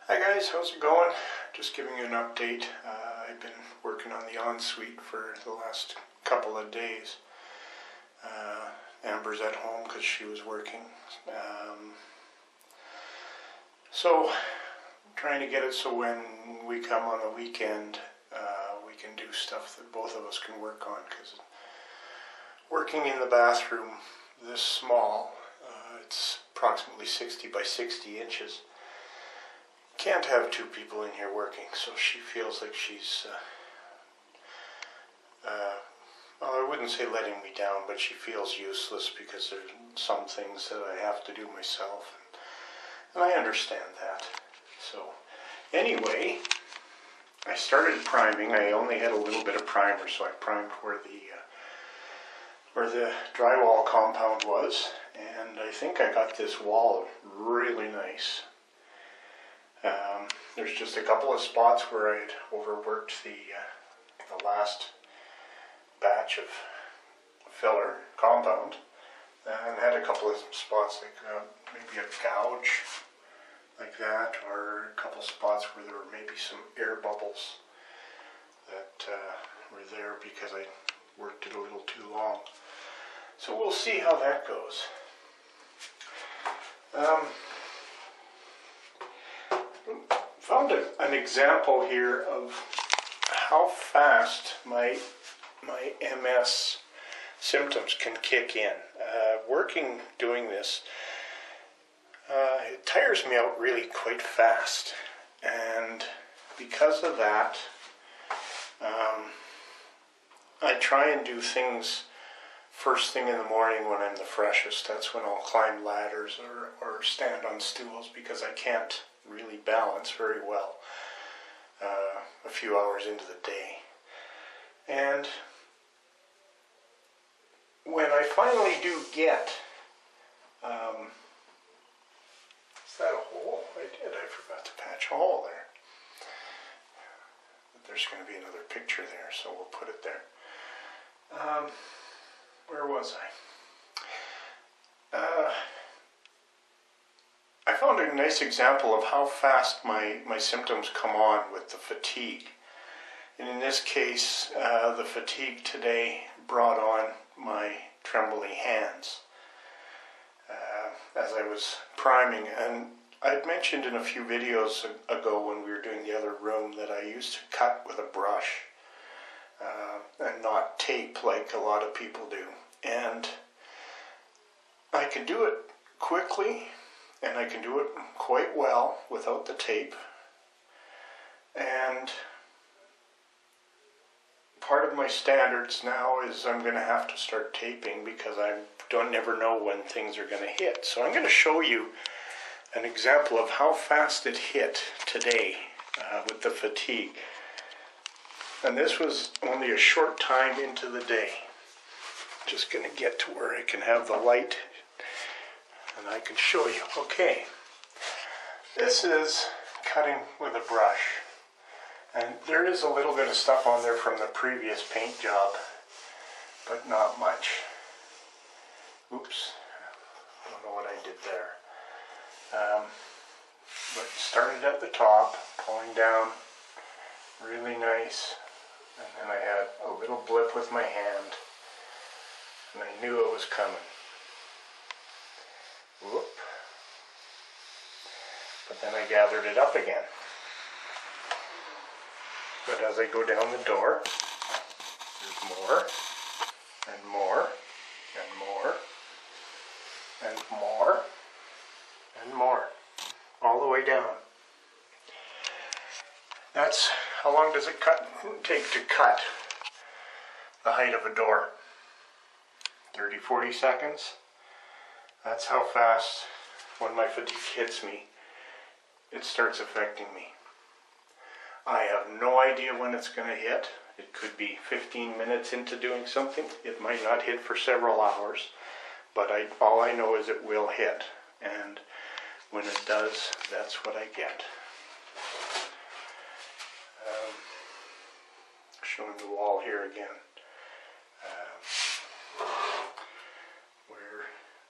Hi guys, how's it going? Just giving you an update. I've been working on the ensuite for the last couple of days. Amber's at home because she was working. So trying to get it so when we come on the weekend, we can do stuff that both of us can work on, because working in the bathroom this small, it's approximately 60 by 60 inches. Can't have two people in here working, so she feels like she's, well, I wouldn't say letting me down, but she feels useless because there's some things that I have to do myself, and I understand that. So, anyway, I started priming. I only had a little bit of primer, so I primed where the drywall compound was, and I think I got this wall really nice. There's just a couple of spots where I'd overworked the last batch of filler compound, and had a couple of spots like maybe a gouge like that, or a couple spots where there were maybe some air bubbles that were there because I worked it a little too long. So we'll see how that goes. Found an example here of how fast my MS symptoms can kick in. Working doing this, it tires me out really quite fast, and because of that, I try and do things first thing in the morning when I'm the freshest. That's when I'll climb ladders or stand on stools, because I can't really balance very well a few hours into the day. And when I finally do get, is that a hole? I forgot to patch a hole there. But there's going to be another picture there, so we'll put it there. Where was I? I found a nice example of how fast my symptoms come on with the fatigue. And in this case, the fatigue today brought on my trembly hands as I was priming. And I'd mentioned in a few videos ago when we were doing the other room that I used to cut with a brush and not tape like a lot of people do. And I can do it quickly, and I can do it quite well without the tape. And part of my standards now is I'm going to have to start taping, because I never know when things are going to hit. So I'm going to show you an example of how fast it hit today with the fatigue. And this was only a short time into the day. Just going to get to where I can have the light and I can show you. Okay, this is cutting with a brush, and there is a little bit of stuff on there from the previous paint job, but not much. Oops, don't know what I did there. But started at the top, pulling down really nice, and then I had a little blip with my hand, and I knew it was coming. Whoop. But then I gathered it up again. But as I go down the door, there's more, and more, and more, and more, and more, all the way down. That's how long does it take to cut the height of a door? 30-40 seconds. That's how fast, when my fatigue hits me, it starts affecting me. I have no idea when it's going to hit. It could be 15 minutes into doing something. It might not hit for several hours, but all I know is it will hit. And when it does, that's what I get. Showing the wall here again.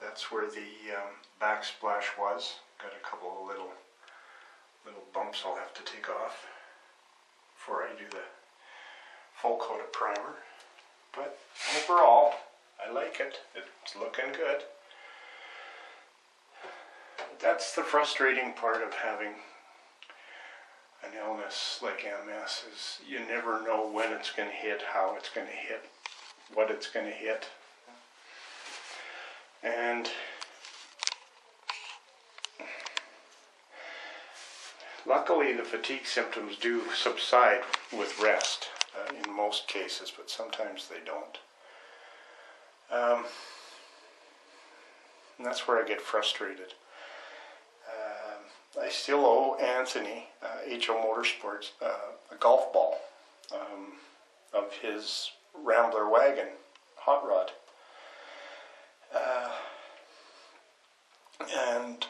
That's where the backsplash was. Got a couple of little bumps I'll have to take off before I do the full coat of primer. But overall, I like it. It's looking good. That's the frustrating part of having an illness like MS, is you never know when it's going to hit, how it's going to hit, what it's going to hit. And luckily the fatigue symptoms do subside with rest in most cases, but sometimes they don't. And that's where I get frustrated. I still owe Anthony, HO Motorsports, a golf ball of his Rambler wagon, hot rod. And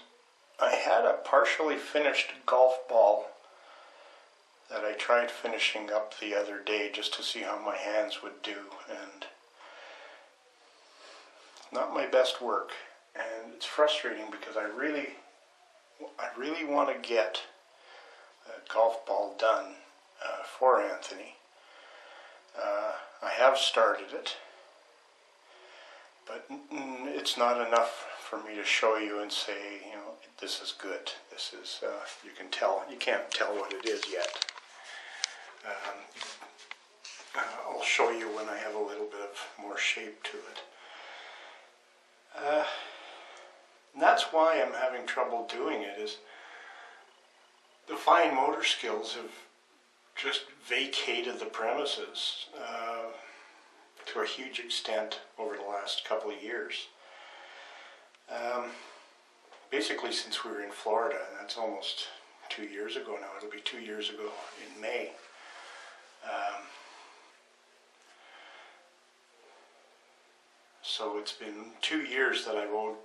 I had a partially finished golf ball that I tried finishing up the other day just to see how my hands would do, and not my best work. And it's frustrating because I really want to get a golf ball done for Anthony. I have started it, but it's not enough for me to show you and say, you know, this is good. This is, you can tell, you can't tell what it is yet. I'll show you when I have a little bit of more shape to it. And that's why I'm having trouble doing it, is the fine motor skills have just vacated the premises to a huge extent over the last couple of years. Basically since we were in Florida, and that's almost 2 years ago now. It'll be 2 years ago in May. So it's been 2 years that I've owed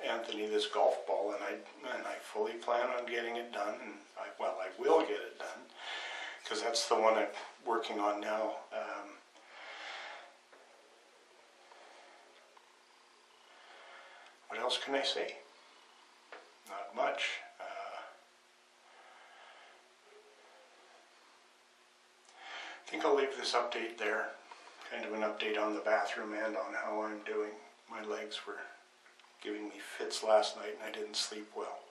Anthony this golf ball, and I fully plan on getting it done, and I will get it done, because that's the one I'm working on now. What else can I say? Not much. I think I'll leave this update there. Kind of an update on the bathroom and on how I'm doing. My legs were giving me fits last night and I didn't sleep well.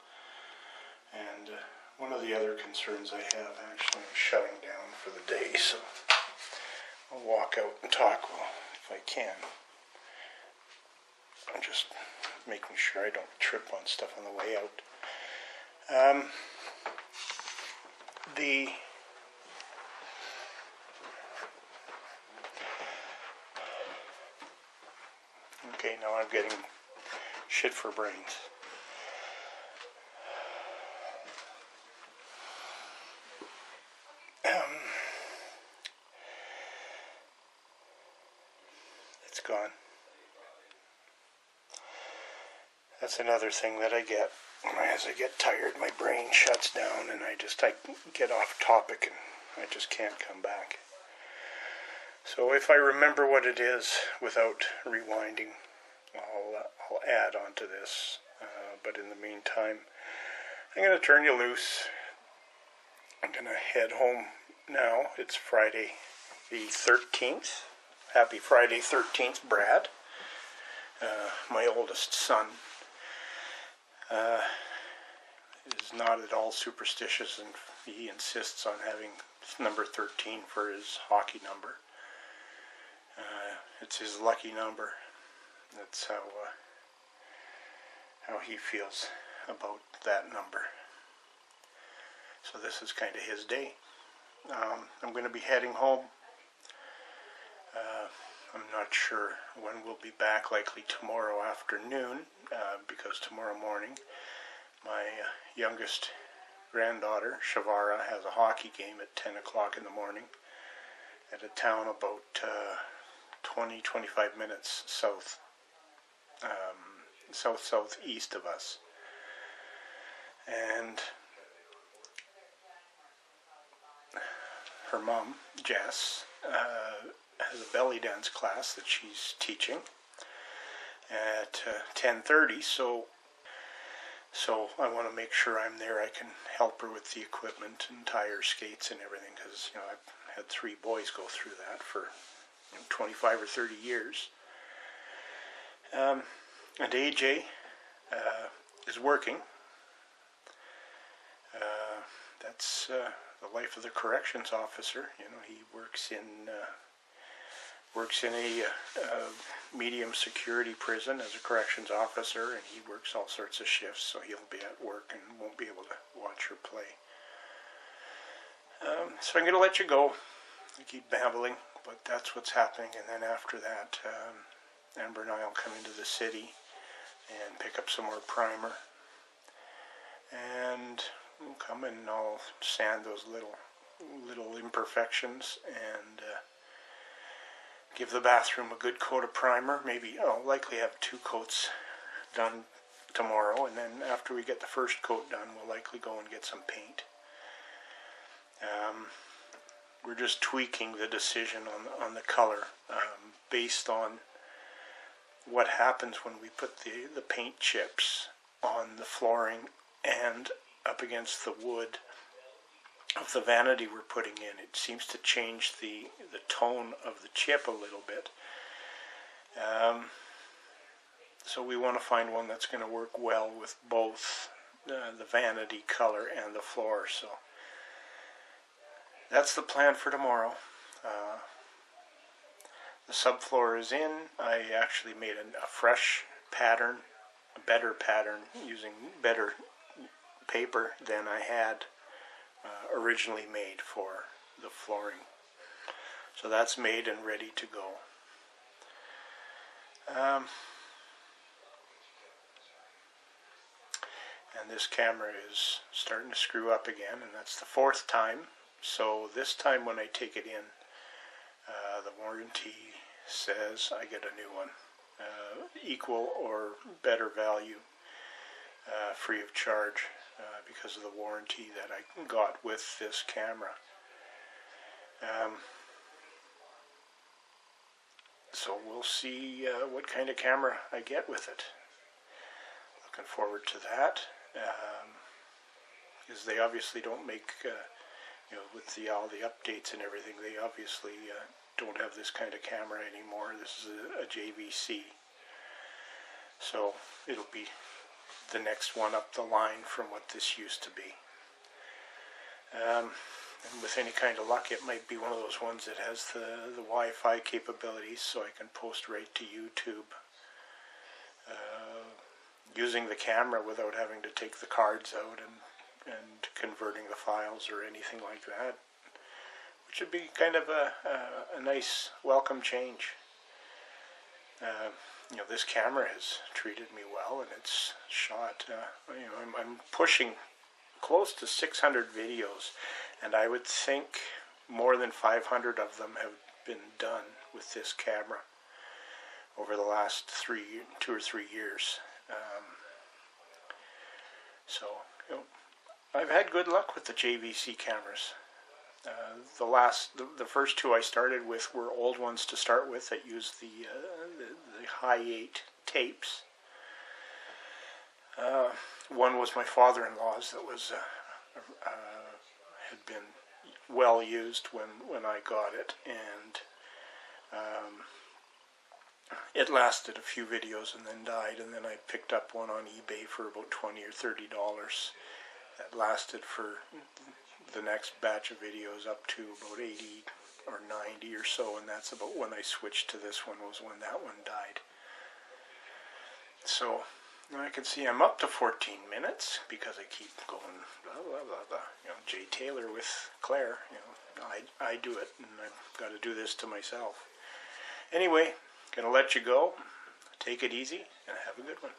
And one of the other concerns I have, actually, I'm shutting down for the day, so I'll walk out and talk if I can. I'm just making sure I don't trip on stuff on the way out. Okay, now I'm getting shit for brains. It's gone. That's another thing that I get. As I get tired, my brain shuts down and I get off topic and I just can't come back. So if I remember what it is without rewinding, I'll add on to this. But in the meantime, I'm going to turn you loose. I'm going to head home now. It's Friday the 13th. Happy Friday 13th, Brad, my oldest son. Is not at all superstitious, and he insists on having number 13 for his hockey number. It's his lucky number. That's how he feels about that number. So this is kind of his day. I'm going to be heading home. I'm not sure when we'll be back, likely tomorrow afternoon, because tomorrow morning my youngest granddaughter, Shavara, has a hockey game at 10 o'clock in the morning at a town about 20-25 minutes southeast of us. And her mom, Jess, has a belly dance class that she's teaching at 10:30, so So I want to make sure I'm there. I can help her with the equipment and tire skates and everything, because I've had 3 boys go through that for 25 or 30 years. And AJ is working. That's the life of the corrections officer. He works in a medium security prison as a corrections officer, and he works all sorts of shifts, so he'll be at work and won't be able to watch or play. So I'm going to let you go. I keep babbling, but that's what's happening. And then after that, Amber and I will come into the city and pick up some more primer, and we'll come and I'll sand those little imperfections and give the bathroom a good coat of primer. Maybe I'll likely have 2 coats done tomorrow, and then after we get the first coat done, we'll likely go and get some paint. We're just tweaking the decision on the color based on what happens when we put the paint chips on the flooring and up against the wood of the vanity we're putting in. It seems to change the tone of the chip a little bit. So we want to find one that's going to work well with both the vanity color and the floor. So that's the plan for tomorrow. The subfloor is in. I actually made a fresh pattern, a better pattern, using better paper than I had originally made for the flooring. So that's made and ready to go. And this camera is starting to screw up again, and that's the 4th time. So this time when I take it in, the warranty says I get a new one, equal or better value, free of charge, because of the warranty that I got with this camera. So we'll see what kind of camera I get with it. Looking forward to that, because they obviously don't make, with all the updates and everything, they obviously don't have this kind of camera anymore. This is a JVC. So it'll be the next one up the line from what this used to be. And with any kind of luck, it might be one of those ones that has the Wi-Fi capabilities, so I can post right to YouTube using the camera without having to take the cards out and converting the files or anything like that, which would be kind of a nice welcome change. This camera has treated me well, and it's shot. I'm pushing close to 600 videos, and I would think more than 500 of them have been done with this camera over the last 2 or 3 years. So I've had good luck with the JVC cameras. The first 2 I started with were old ones to start with that used the high 8 tapes. One was my father-in-law's that was had been well used when I got it, and it lasted a few videos and then died. And then I picked up one on eBay for about $20 or $30 that lasted for the next batch of videos up to about 80 or 90 or so, and that's about when I switched to this one, was when that one died. So now I can see I'm up to 14 minutes because I keep going blah blah blah blah. Jay Taylor with Claire. I do it, and I've got to do this to myself. Anyway, gonna let you go. Take it easy and have a good one.